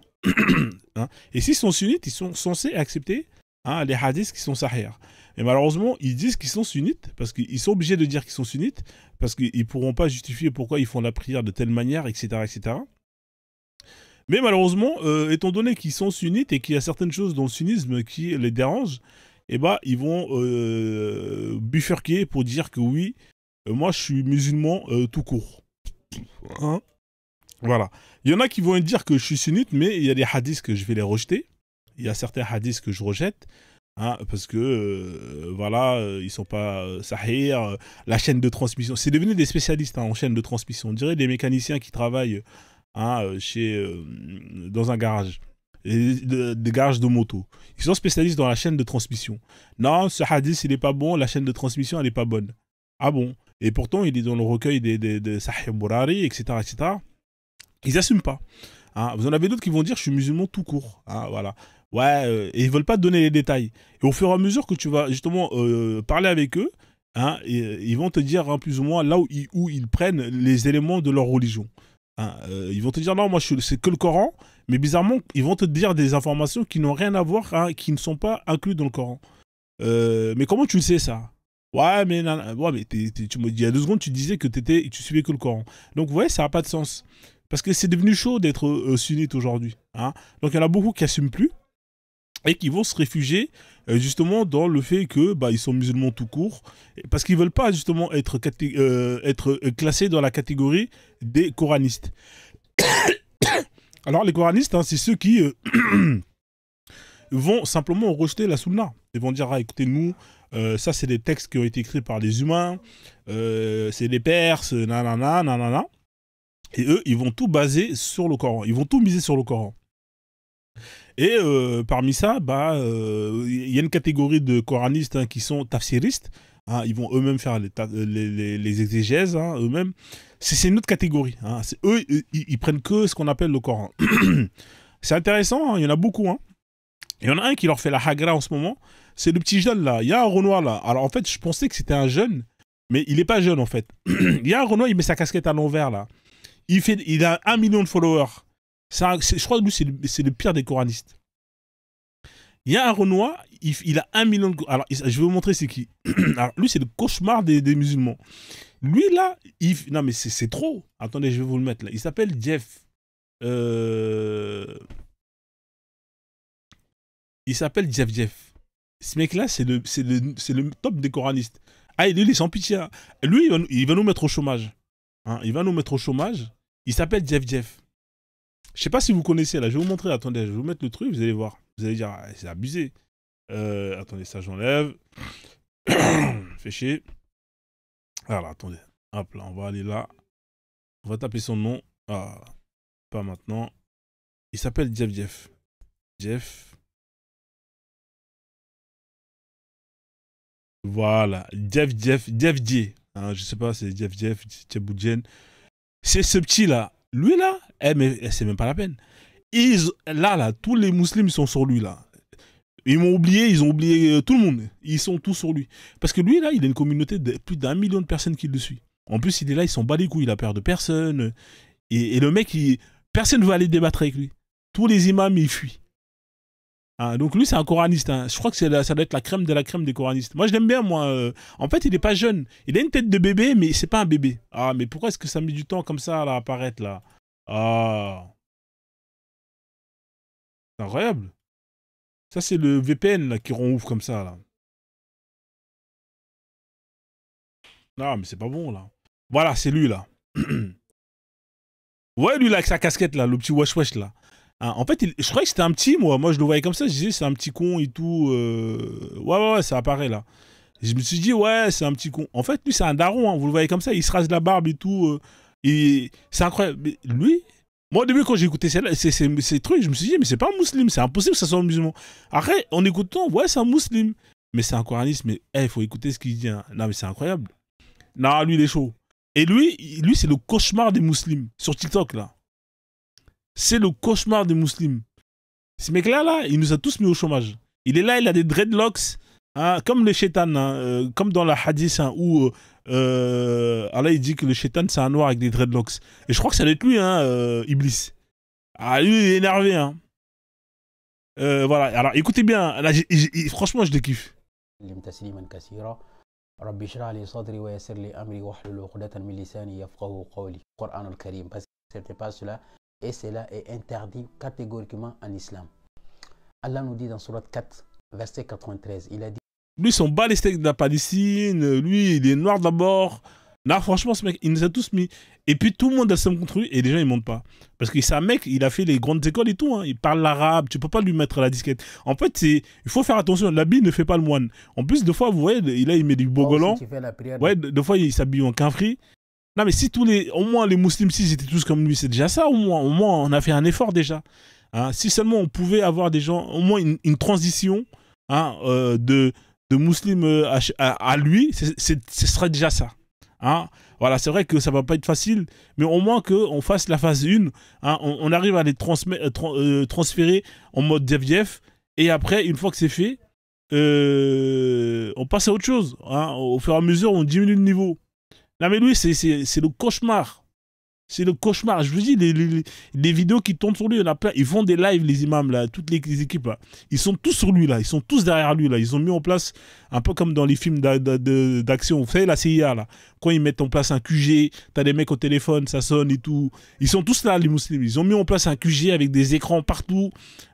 Hein, et s'ils sont sunnites, ils sont censés accepter, hein, les hadiths qui sont sahih. Et malheureusement, ils disent qu'ils sont sunnites, parce qu'ils sont obligés de dire qu'ils sont sunnites, parce qu'ils ne pourront pas justifier pourquoi ils font la prière de telle manière, etc. etc. Mais malheureusement, étant donné qu'ils sont sunnites et qu'il y a certaines choses dans le sunnisme qui les dérangent, ils vont bifurquer pour dire que oui, moi je suis musulman tout court. Hein, voilà. Il y en a qui vont dire que je suis sunnite, mais il y a des hadiths que je vais les rejeter. Il y a certains hadiths que je rejette. Hein, parce que ils sont pas sahih. La chaîne de transmission, c'est devenu des spécialistes, hein, en chaîne de transmission. On dirait des mécaniciens qui travaillent, hein, dans un garage, des garages de moto. Ils sont spécialistes dans la chaîne de transmission. Non, ce hadith il est pas bon, la chaîne de transmission elle est pas bonne. Ah bon? Et pourtant il est dans le recueil des Sahih Burari, etc., etc. Ils n'assument pas. Hein. Vous en avez d'autres qui vont dire je suis musulman tout court. Hein, voilà. Ouais, et ils veulent pas te donner les détails. Et au fur et à mesure que tu vas justement parler avec eux, hein, ils vont te dire, hein, plus ou moins là où ils prennent les éléments de leur religion. Hein, ils vont te dire non, moi c'est que le Coran, mais bizarrement ils vont te dire des informations qui n'ont rien à voir, hein, qui ne sont pas incluses dans le Coran. Mais comment tu le sais ça? Ouais, mais il y a 2 secondes tu disais que tu suivais que le Coran. Donc vous voyez, ça n'a pas de sens. Parce que c'est devenu chaud d'être sunnite aujourd'hui. Hein. Donc il y en a beaucoup qui n'assument plus et qui vont se réfugier justement dans le fait que bah, ils sont musulmans tout court, parce qu'ils veulent pas justement être, être classés dans la catégorie des coranistes. Alors les coranistes, hein, c'est ceux qui vont simplement rejeter la sunna. Ils vont dire, ah, écoutez, nous, ça c'est des textes qui ont été écrits par des humains, c'est des Perses, nanana, nanana. Et eux, ils vont tout baser sur le Coran. Ils vont tout miser sur le Coran. Et parmi ça, bah, y a une catégorie de coranistes hein, qui sont tafsiristes. Hein, ils vont eux-mêmes faire les exégèses, hein, eux-mêmes. C'est une autre catégorie. Hein. Eux, ils prennent que ce qu'on appelle le Coran. C'est intéressant, hein, il y en a beaucoup. Hein. Il y en a un qui leur fait la hagra en ce moment. C'est le petit jeune là. Il y a un Renoir là. Alors en fait, je pensais que c'était un jeune, mais il n'est pas jeune en fait. Il y a un Renoir, il met sa casquette à l'envers là. Il a 1 million de followers. Je crois que lui, c'est le pire des coranistes. Il y a un Renoir, il a 1 million de... Alors, je vais vous montrer c'est qui. Alors, lui, c'est le cauchemar des musulmans. Lui, là, non, mais c'est trop. Attendez, je vais vous le mettre là. Il s'appelle Jeff. Il s'appelle Jeff. Ce mec-là, c'est le top des coranistes. Ah, lui, il est sans pitié. Hein. Lui, il va nous mettre au chômage. Hein, il va nous mettre au chômage. Il s'appelle Jeff. Je sais pas si vous connaissez là. Je vais vous montrer. Attendez, je vais vous mettre le truc. Vous allez voir. Vous allez dire, ah, c'est abusé. Attendez, ça j'enlève. Fait chier. Alors, attendez. Hop là, on va aller là. On va taper son nom. Ah, pas maintenant. Il s'appelle Jeff. Jeff. Voilà. Jeff J. Hein, je sais pas, c'est Jeff Boudjen. C'est ce petit là. Lui là, mais c'est même pas la peine. Là, tous les musulmans sont sur lui là. Ils m'ont oublié, ils ont oublié tout le monde. Ils sont tous sur lui. Parce que lui là, il a une communauté de plus d'1 million de personnes qui le suivent. En plus, il est là, il s'en bat les couilles, il a peur de personne. Et le mec, personne ne veut aller débattre avec lui. Tous les imams, ils fuient. Hein, donc lui, c'est un coraniste. Hein. Je crois que ça doit être la crème de la crème des coranistes. Moi, je l'aime bien, moi. En fait, il n'est pas jeune. Il a une tête de bébé, mais c'est pas un bébé. Ah, mais pourquoi est-ce que ça met du temps comme ça là, à apparaître là? Ah, c'est incroyable. Ça, c'est le VPN là, qui rend ouf comme ça. Là. Non, mais c'est pas bon là. Voilà, c'est lui là. Ouais, lui là, avec sa casquette là, le petit wesh wesh là. Hein, en fait, je croyais que c'était un petit, moi. Moi, je le voyais comme ça. Je disais, c'est un petit con et tout. Ouais, ça apparaît là. Et je me suis dit, ouais, c'est un petit con. En fait, lui, c'est un daron. Hein. Vous le voyez comme ça. Il se rase la barbe et tout. Et c'est incroyable. Mais lui, moi, au début, quand j'ai écouté ces trucs, je me suis dit, mais c'est pas un musulman. C'est impossible que ça soit un musulman. Après, en écoutant, ouais, c'est un musulman. Mais c'est un coraniste. Mais il faut écouter ce qu'il dit. Hein. Non, mais c'est incroyable. Non, lui, il est chaud. Et lui c'est le cauchemar des musulmans. Sur TikTok, là. C'est le cauchemar des musulmans. Ce mec-là, il nous a tous mis au chômage. Il est là, il a des dreadlocks, hein, comme le shaitan, hein, comme dans la hadith, hein, où Allah il dit que le shaitan c'est un noir avec des dreadlocks. Et je crois que ça doit être lui, hein, Iblis. Ah, lui, il est énervé. Hein. Voilà, alors écoutez bien, là, franchement, je le kiffe. ربي اشرح لي صدري ويسر لي امري واحلل عقدة من لساني يفقهوا قولي. Coran al-Karim, parce que c'était pas cela et cela est interdit catégoriquement en islam. Allah nous dit dans Surat 4 verset 93, il a dit lui ils sont bas les steaks de la Palestine, lui il est noir d'abord. Là franchement ce mec il nous a tous mis et puis tout le monde a ça contre lui et les gens ils montent pas parce que c'est un mec, il a fait les grandes écoles et tout hein. Il parle l'arabe, tu peux pas lui mettre la disquette. En fait il faut faire attention, l'habit ne fait pas le moine. En plus des fois vous voyez il met du bogolan. Ouais, des fois il s'habille en quinfri. Non mais si au moins les musulmans si ils étaient tous comme lui, c'est déjà ça au moins on a fait un effort déjà. Hein, si seulement on pouvait avoir des gens, au moins une transition hein, de musulmans à lui, ce serait déjà ça. Hein. Voilà, c'est vrai que ça va pas être facile, mais au moins qu'on fasse la phase 1, hein, on arrive à les transférer en mode Jeff, et après, une fois que c'est fait, on passe à autre chose. Hein. Au fur et à mesure, on diminue le niveau. Non mais lui, c'est le cauchemar. C'est le cauchemar. Je vous dis, les vidéos qui tournent sur lui, il y en a plein. Ils font des lives, les imams, là, toutes les équipes, là. Ils sont tous sur lui, là. Ils sont tous derrière lui, là. Ils ont mis en place, un peu comme dans les films d'action. Vous savez, la CIA, là. Quand ils mettent en place un QG, t'as des mecs au téléphone, ça sonne et tout. Ils sont tous là, les musulmans. Ils ont mis en place un QG avec des écrans partout.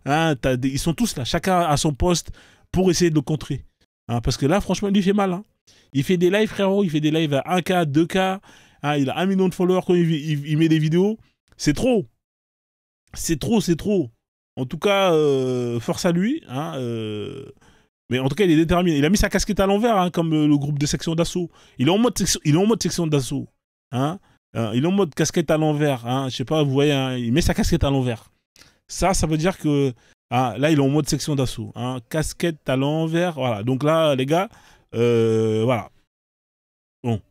Hein, ils sont tous là. Chacun à son poste. pour essayer de le contrer. Hein, parce que là, franchement, il lui fait mal. Hein. Il fait des lives, frérot, il fait des lives à 1K, 2K. Hein, il a 1 million de followers quand il met des vidéos. C'est trop. C'est trop, c'est trop. En tout cas, force à lui. Hein, mais en tout cas, il est déterminé. Il a mis sa casquette à l'envers, hein, comme le groupe de section d'assaut. Il est en mode section d'assaut. Hein. Il est en mode casquette à l'envers. Hein. Je sais pas, vous voyez, hein, il met sa casquette à l'envers. Ça veut dire que là, il est en mode section d'assaut. Hein. Casquette à l'envers. Voilà. Donc là, les gars, voilà. Bon.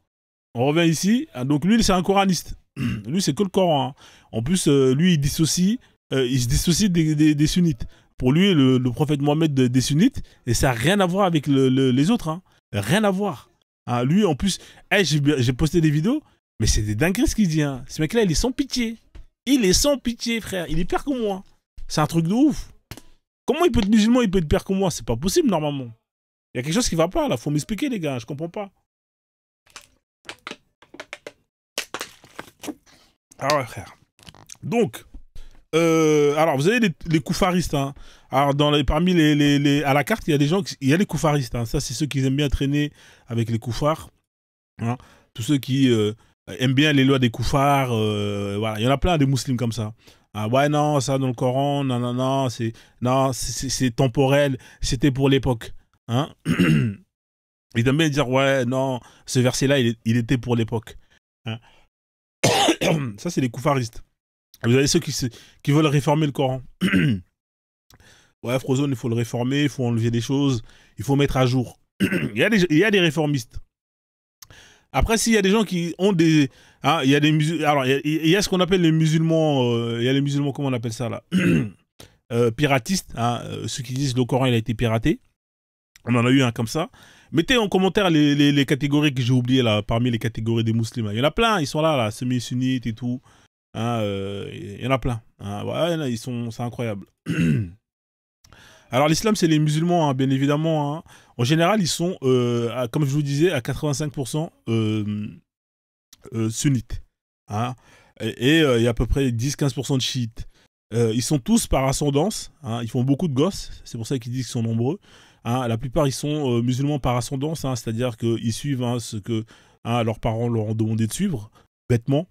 On revient ici. Donc lui, c'est un coraniste. Lui, c'est que le Coran. Hein. En plus, lui, il se dissocie des sunnites. Pour lui, le prophète Mohammed des sunnites, et ça n'a rien à voir avec les autres. Hein. Rien à voir. Hein, lui, en plus, j'ai posté des vidéos, mais c'est des dingueries ce qu'il dit. Hein. Ce mec-là, il est sans pitié. Il est sans pitié, frère. Il est pire que moi. C'est un truc de ouf. Comment il peut être musulman, il peut être pire que moi? C'est pas possible, normalement. Il y a quelque chose qui va pas, là. Faut m'expliquer, les gars. Je comprends pas. Ah ouais, frère. Donc, alors, vous avez les kouffaristes. Hein. Alors, parmi à la carte, il y a des gens, il y a les kouffaristes. Hein. Ça, c'est ceux qui aiment bien traîner avec les koufars. Hein. Tous ceux qui aiment bien les lois des koufars. Voilà, il y en a plein des musulmans comme ça. Ah, ouais, non, ça dans le Coran, non, c'est temporel. C'était pour l'époque. Hein. Ils aiment bien dire, ouais, non, ce verset-là, il était pour l'époque. Hein. Ça, c'est les kouffaristes. Vous avez ceux qui veulent réformer le Coran. Ouais, Frozone, il faut le réformer, il faut enlever des choses, il faut mettre à jour. il y a des réformistes. Après, s'il y a des gens qui ont des... Hein, il y a des alors, il y a ce qu'on appelle les musulmans... il y a les musulmans, comment on appelle ça, là piratistes. Hein, ceux qui disent que le Coran, il a été piraté. On en a eu un comme ça. Mettez en commentaire les catégories que j'ai oubliées, là, parmi les catégories des musulmans. Il y en a plein, ils sont là, semi-sunnites et tout. Hein, il y en a plein. Hein, ouais, c'est incroyable. Alors l'islam, c'est les musulmans, hein, bien évidemment. Hein. En général, ils sont, comme je vous disais, à 85% sunnites. Hein. Et il y a à peu près 10-15% de chiites. Ils sont tous par ascendance. Hein, ils font beaucoup de gosses. C'est pour ça qu'ils disent qu'ils sont nombreux. Hein, la plupart, ils sont musulmans par ascendance. Hein, c'est-à-dire qu'ils suivent hein, ce que hein, leurs parents leur ont demandé de suivre, bêtement.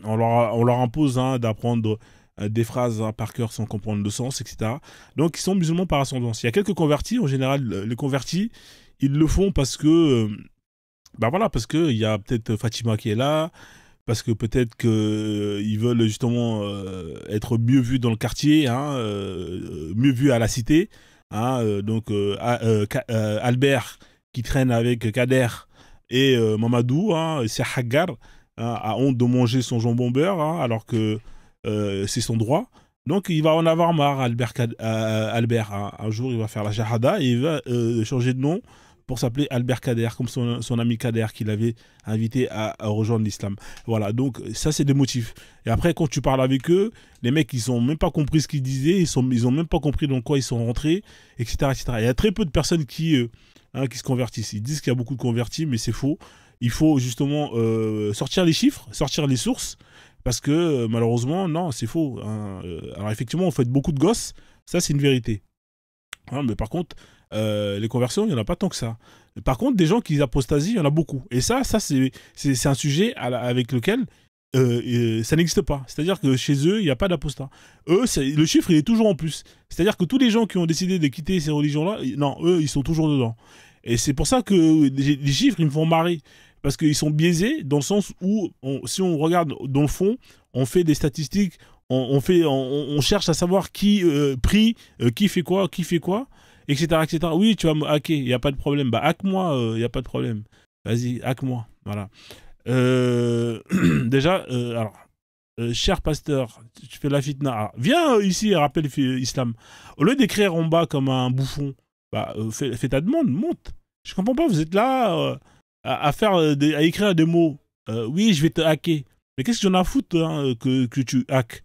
On leur impose hein, d'apprendre des phrases hein, par cœur sans comprendre le sens, etc. Donc ils sont musulmans par ascendance. Il y a quelques convertis, en général, les convertis, ils le font parce que, bah voilà, parce qu'il y a peut-être Fatima qui est là, parce que peut-être qu'ils veulent justement être mieux vus dans le quartier, hein, mieux vus à la cité. Hein, donc Albert qui traîne avec Kader et Mamadou, hein, c'est Hagar. Hein, a honte de manger son jambon beurre, hein, alors que c'est son droit. Donc il va en avoir marre, Albert. Hein. Un jour, il va faire la shahada et il va changer de nom pour s'appeler Albert Kader, comme son ami Kader qui l'avait invité à rejoindre l'islam. Voilà, donc ça, c'est des motifs. Et après, quand tu parles avec eux, les mecs, ils n'ont même pas compris ce qu'ils disaient, ils n'ont même pas compris dans quoi ils sont rentrés, etc. etc. Il y a très peu de personnes qui se convertissent. Ils disent qu'il y a beaucoup de convertis, mais c'est faux. Il faut justement sortir les chiffres, sortir les sources, parce que malheureusement, non, c'est faux. Hein. Alors effectivement, on fait beaucoup de gosses, ça c'est une vérité. Hein, mais par contre, les conversions, il n'y en a pas tant que ça. Par contre, des gens qui apostasient, il y en a beaucoup. Et ça c'est un sujet avec lequel ça n'existe pas. C'est-à-dire que chez eux, il n'y a pas d'apostat. Eux, le chiffre, il est toujours en plus. C'est-à-dire que tous les gens qui ont décidé de quitter ces religions-là, non, eux, ils sont toujours dedans. Et c'est pour ça que les chiffres, ils me font marrer. Parce qu'ils sont biaisés dans le sens où, si on regarde dans le fond, on fait des statistiques, on cherche à savoir qui prie, qui fait quoi, etc., etc. Oui, tu vas me hacker, il n'y a pas de problème. Bah, hack-moi, il n'y a pas de problème. Vas-y, hack-moi. Voilà. Déjà, alors, cher pasteur, tu fais la fitna. Alors, viens ici et rappelle l'islam. Au lieu d'écrire en bas comme un bouffon, bah, fais ta demande, monte. Je comprends pas, vous êtes là à écrire des mots. Oui, je vais te hacker. Mais qu'est-ce que j'en ai à foutre hein, que tu hackes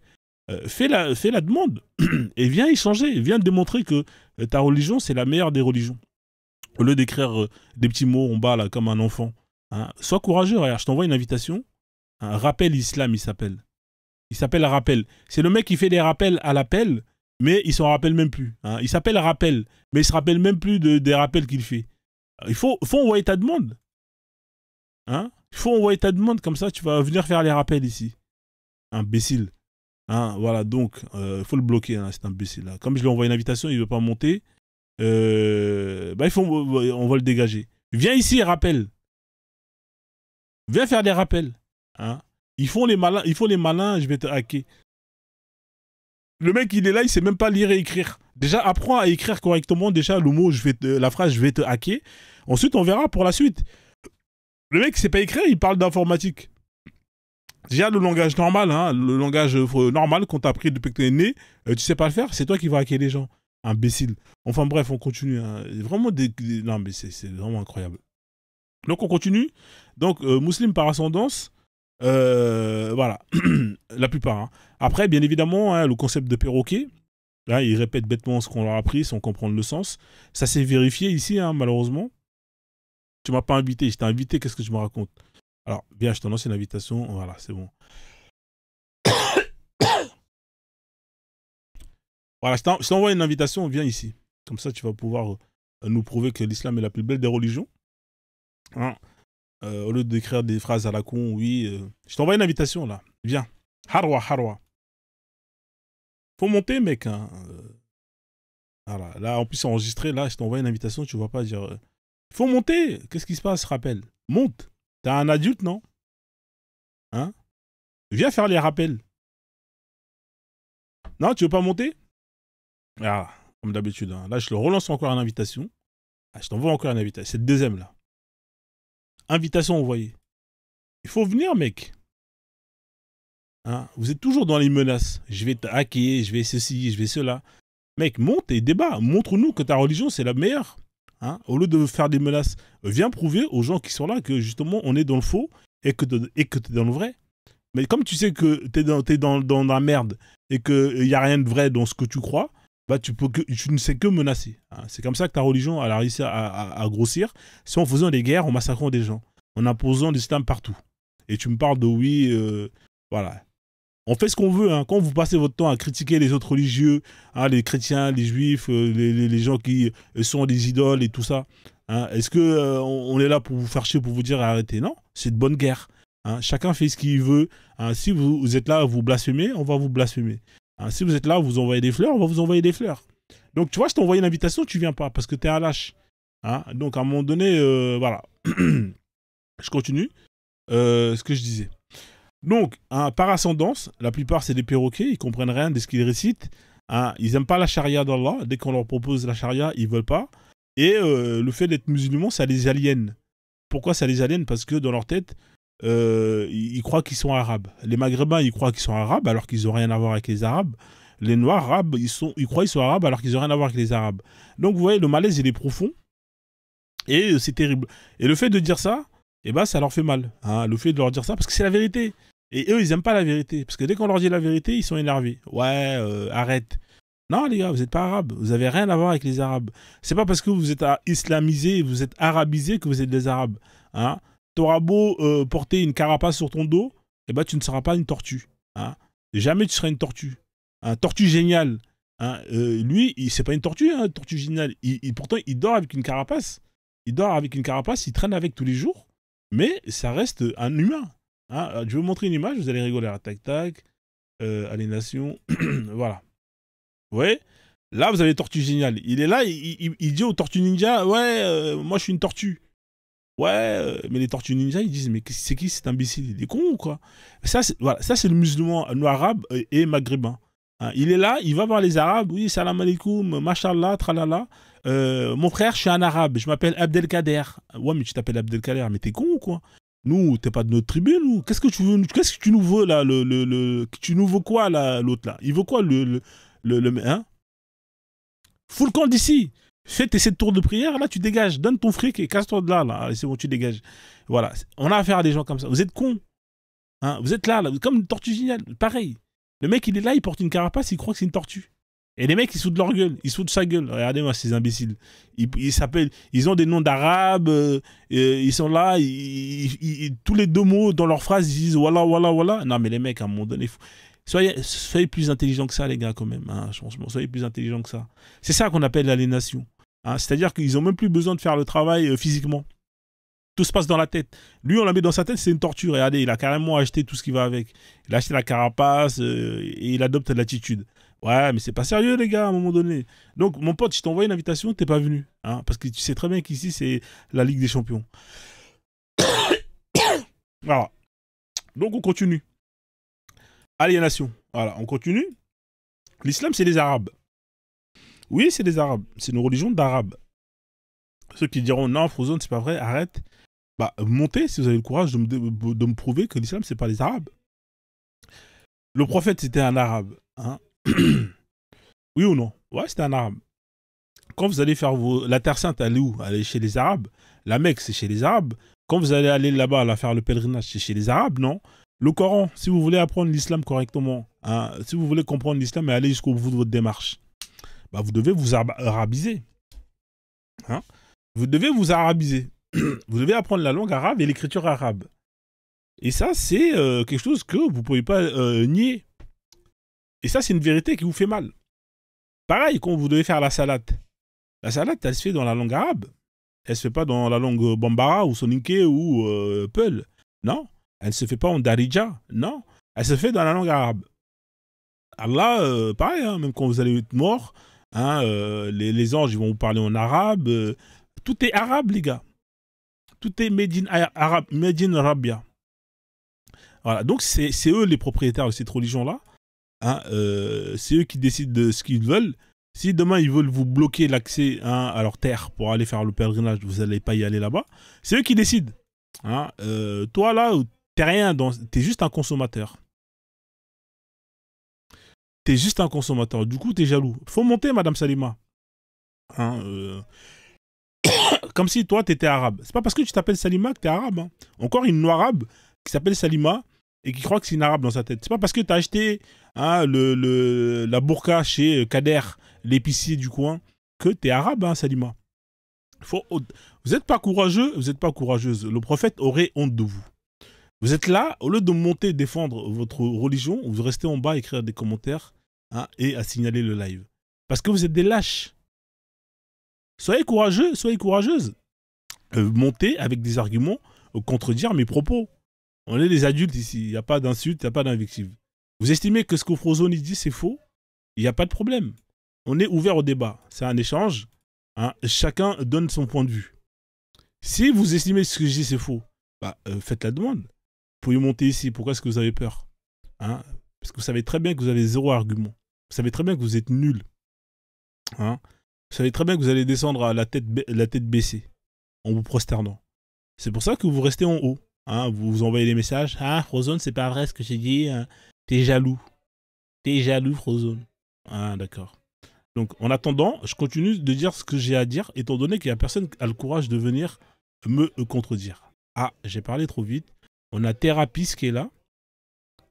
fais la demande et viens échanger, viens démontrer que ta religion, c'est la meilleure des religions. Au lieu d'écrire des petits mots en bas, là, comme un enfant. Hein. Sois courageux, regarde, je t'envoie une invitation. Un rappel islam, il s'appelle. Il s'appelle rappel. C'est le mec qui fait des rappels à l'appel mais il s'en rappelle même plus. Hein. Il s'appelle rappel, mais il se rappelle même plus des rappels qu'il fait. Il faut envoyer ta demande. Hein. Il faut envoyer ta demande, comme ça tu vas venir faire les rappels ici. Imbécile. Hein, voilà, donc, il faut le bloquer, hein, cet imbécile là. Comme je lui ai envoyé une invitation, il ne veut pas monter. On va le dégager. Viens ici et rappelle. Viens faire des rappels. Hein. Ils font les malins, je vais te hacker. Le mec, il est là, il sait même pas lire et écrire. Déjà, apprends à écrire correctement. Déjà, le mot, la phrase, je vais te hacker. Ensuite, on verra pour la suite. Le mec, il sait pas écrire, il parle d'informatique. Déjà, le langage normal, hein, le langage normal qu'on t'a appris depuis que t'es né, tu sais pas le faire, c'est toi qui vas hacker les gens. Imbécile. Enfin bref, on continue. Hein. Vraiment non, mais c'est vraiment incroyable. Donc, on continue. Donc, musulman par ascendance, voilà, la plupart. Hein. Après, bien évidemment, hein, le concept de perroquet, là, ils répètent bêtement ce qu'on leur a appris sans comprendre le sens. Ça s'est vérifié ici, hein, malheureusement. Tu m'as pas invité, je t'ai invité, qu'est-ce que je me raconte? Alors, bien, je te lance une invitation, voilà, c'est bon. Voilà, je t'envoie une invitation, viens ici. Comme ça, tu vas pouvoir nous prouver que l'islam est la plus belle des religions. Hein. Au lieu d'écrire des phrases à la con, oui. Je t'envoie une invitation, là. Viens. Harwa, Harwa. Faut monter, mec. Hein. Voilà. Là, en plus, c'est enregistré. Là, je t'envoie une invitation, tu vas pas dire... Faut monter. Qu'est-ce qui se passe, rappelle? Monte. T'es un adulte, non? Hein? Viens faire les rappels. Non, tu veux pas monter? Ah, comme d'habitude. Hein. Là, je le relance encore une invitation. Ah, je t'envoie encore une invitation. C'est le deuxième, là. Invitation envoyée. Il faut venir, mec. Hein? Vous êtes toujours dans les menaces. Je vais te hacker, je vais ceci, je vais cela. Mec, monte et débat. Montre-nous que ta religion, c'est la meilleure. Hein? Au lieu de faire des menaces, viens prouver aux gens qui sont là que justement, on est dans le faux et que tu es dans le vrai. Mais comme tu sais que tu es dans la merde et qu'il n'y a rien de vrai dans ce que tu crois, bah tu ne sais que menacer. Hein. C'est comme ça que ta religion elle a réussi à grossir. C'est en faisant des guerres, en massacrant des gens, en imposant l'islam partout. Et tu me parles de oui, voilà. On fait ce qu'on veut. Hein. Quand vous passez votre temps à critiquer les autres religieux, hein, les chrétiens, les juifs, les gens qui sont des idoles et tout ça, hein, est-ce que on est là pour vous faire chier, pour vous dire arrêtez? Non, c'est de bonne guerre. Hein. Chacun fait ce qu'il veut. Hein. Si vous êtes là, vous blasphémez, on va vous blasphémer. Hein. Si vous êtes là, vous envoyez des fleurs, on va vous envoyer des fleurs. Donc tu vois, je t'ai envoyé une invitation, tu viens pas parce que t'es un lâche. Hein. Donc à un moment donné, voilà. Je continue. Ce que je disais. Donc, hein, par ascendance, la plupart c'est des perroquets, ils comprennent rien de ce qu'ils récitent. Hein, ils n'aiment pas la charia d'Allah. Dès qu'on leur propose la charia, ils veulent pas. Et le fait d'être musulman, ça les aliène. Pourquoi ça les aliène? Parce que dans leur tête, ils croient qu'ils sont arabes. Les maghrébins, ils croient qu'ils sont arabes alors qu'ils n'ont rien à voir avec les arabes. Les noirs arabes, ils croient qu'ils sont arabes alors qu'ils n'ont rien à voir avec les arabes. Donc vous voyez, le malaise, il est profond. Et c'est terrible. Et le fait de dire ça, eh ben, ça leur fait mal. Hein, le fait de leur dire ça, parce que c'est la vérité. Et eux, ils n'aiment pas la vérité. Parce que dès qu'on leur dit la vérité, ils sont énervés. Ouais, arrête. Non, les gars, vous n'êtes pas arabes. Vous n'avez rien à voir avec les arabes. C'est pas parce que vous êtes islamisé, vous êtes arabisé que vous êtes des arabes. Hein. T'auras beau porter une carapace sur ton dos, eh ben, tu ne seras pas une tortue. Hein. Jamais tu seras une tortue. Un tortue génial. Hein. Lui, c'est pas une tortue, hein, tortue géniale. Pourtant, il dort avec une carapace. Il dort avec une carapace, il traîne avec tous les jours. Mais ça reste un humain. Hein. Je vais vous montrer une image, vous allez rigoler. Tac, tac. Aliénation. Voilà. Vous voyez? Là, vous avez Tortue Géniale. Il est là, il dit aux Tortues Ninja, ouais, moi je suis une tortue. Ouais, mais les Tortues Ninja, ils disent, mais c'est qui cet imbécile? Il est con ou quoi? Ça, voilà, ça, c'est le musulman arabe et maghrébin. Hein, il est là, il va voir les Arabes, oui, salam alaikum, mashallah, tralala. Mon frère, je suis un arabe, je m'appelle Abdelkader. Ouais, mais tu t'appelles Abdelkader, mais t'es con ou quoi? Nous, t'es pas de notre tribu, nous. Qu'est-ce que tu veux? Qu'est-ce que tu nous veux, là, tu nous veux quoi, là, l'autre, là? Il veut quoi, hein? Fous le camp d'ici. Fais tes 7 tours de prière, là, tu dégages. Donne ton fric et casse-toi de là, là. Allez, c'est bon, tu dégages. Voilà. On a affaire à des gens comme ça. Vous êtes cons. Hein? Vous êtes là, comme une tortue géniale. Pareil. Le mec, il est là, il porte une carapace, il croit que c'est une tortue. Et les mecs, ils sautent leur gueule. Ils sautent sa gueule. Regardez-moi, ces imbéciles. Ils ont des noms d'arabes. Ils sont là. Tous les deux mots dans leur phrase, ils disent voilà, voilà, voilà. Non, mais les mecs, à un moment donné, Soyez plus intelligents que ça, les gars, quand même. Hein, franchement, soyez plus intelligents que ça. C'est ça qu'on appelle l'aliénation. Hein, c'est-à-dire qu'ils n'ont même plus besoin de faire le travail physiquement. Tout se passe dans la tête. Lui, on l'a mis dans sa tête, c'est une torture. Et allez, il a carrément acheté tout ce qui va avec. Il a acheté la carapace et il adopte l'attitude. Ouais, mais c'est pas sérieux, les gars, à un moment donné. Donc, mon pote, je t'ai envoyé une invitation, t'es pas venu. Hein, parce que tu sais très bien qu'ici, c'est la Ligue des Champions. Voilà. Donc, on continue. Aliénation. Voilà, on continue. L'islam, c'est les Arabes. Oui, c'est les Arabes. C'est une religion d'Arabes. Ceux qui diront non, Frozone, c'est pas vrai, arrête. Bah, montez si vous avez le courage de me prouver que l'islam, c'est pas les Arabes. Le prophète, c'était un Arabe. Hein. Oui ou non? Ouais, c'était un Arabe. Quand vous allez faire la Terre Sainte, elle est où? Elle est chez les Arabes. La Mecque, c'est chez les Arabes. Quand vous allez aller là-bas, faire le pèlerinage, c'est chez les Arabes, non? Le Coran, si vous voulez apprendre l'islam correctement, hein, si vous voulez comprendre l'islam et aller jusqu'au bout de votre démarche, bah, vous devez vous arabiser. Hein? Vous devez vous arabiser. Vous devez apprendre la langue arabe et l'écriture arabe. Et ça, c'est quelque chose que vous ne pouvez pas nier. Et ça, c'est une vérité qui vous fait mal. Pareil, quand vous devez faire la salade. La salade, elle se fait dans la langue arabe. Elle ne se fait pas dans la langue Bambara ou Soninké ou Peul. Non. Elle ne se fait pas en Darija. Non. Elle se fait dans la langue arabe. Allah, pareil, hein, même quand vous allez être mort, hein, les anges ils vont vous parler en arabe. Tout est arabe, les gars. Tout est made in Arabia. Voilà, donc c'est eux les propriétaires de cette religion-là. Hein, c'est eux qui décident de ce qu'ils veulent. Si demain ils veulent vous bloquer l'accès hein, à leur terre pour aller faire le pèlerinage, vous n'allez pas y aller là-bas. C'est eux qui décident. Hein, toi là, t'es rien, t'es juste un consommateur. T'es juste un consommateur. Du coup, t'es jaloux. Faut monter, Madame Salima. Hein, comme si toi, t'étais arabe. C'est pas parce que tu t'appelles Salima que t'es arabe. Hein. Encore une arabe qui s'appelle Salima et qui croit que c'est une arabe dans sa tête. C'est pas parce que t'as acheté hein, la burqa chez Kader, l'épicier du coin, que t'es arabe, hein, Salima. Vous n'êtes pas courageux, vous n'êtes pas courageuse. Le prophète aurait honte de vous. Vous êtes là, au lieu de monter défendre votre religion, vous restez en bas à écrire des commentaires hein, et à signaler le live. Parce que vous êtes des lâches. Soyez courageux, soyez courageuse. Montez avec des arguments, contredire mes propos. On est des adultes ici, il n'y a pas d'insultes, il n'y a pas d'invectives. Vous estimez que ce que Frozone dit c'est faux? Il n'y a pas de problème. On est ouvert au débat. C'est un échange. Hein, chacun donne son point de vue. Si vous estimez que ce que je dis c'est faux, bah, faites la demande. Vous pouvez monter ici. Pourquoi est-ce que vous avez peur hein? Parce que vous savez très bien que vous avez zéro argument. Vous savez très bien que vous êtes nul. Hein? Vous savez très bien que vous allez descendre à la tête baissée, en vous prosternant. C'est pour ça que vous restez en haut. Hein? Vous envoyez des messages. Ah, Frozone, c'est pas vrai ce que j'ai dit. Hein? T'es jaloux. T'es jaloux, Frozone. Ah, d'accord. Donc, en attendant, je continue de dire ce que j'ai à dire, étant donné qu'il n'y a personne qui a le courage de venir me contredire. Ah, j'ai parlé trop vite. On a Thérapis qui est là.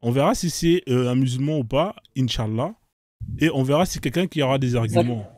On verra si c'est un musulman ou pas, Inch'Allah. Et on verra si quelqu'un qui aura des arguments.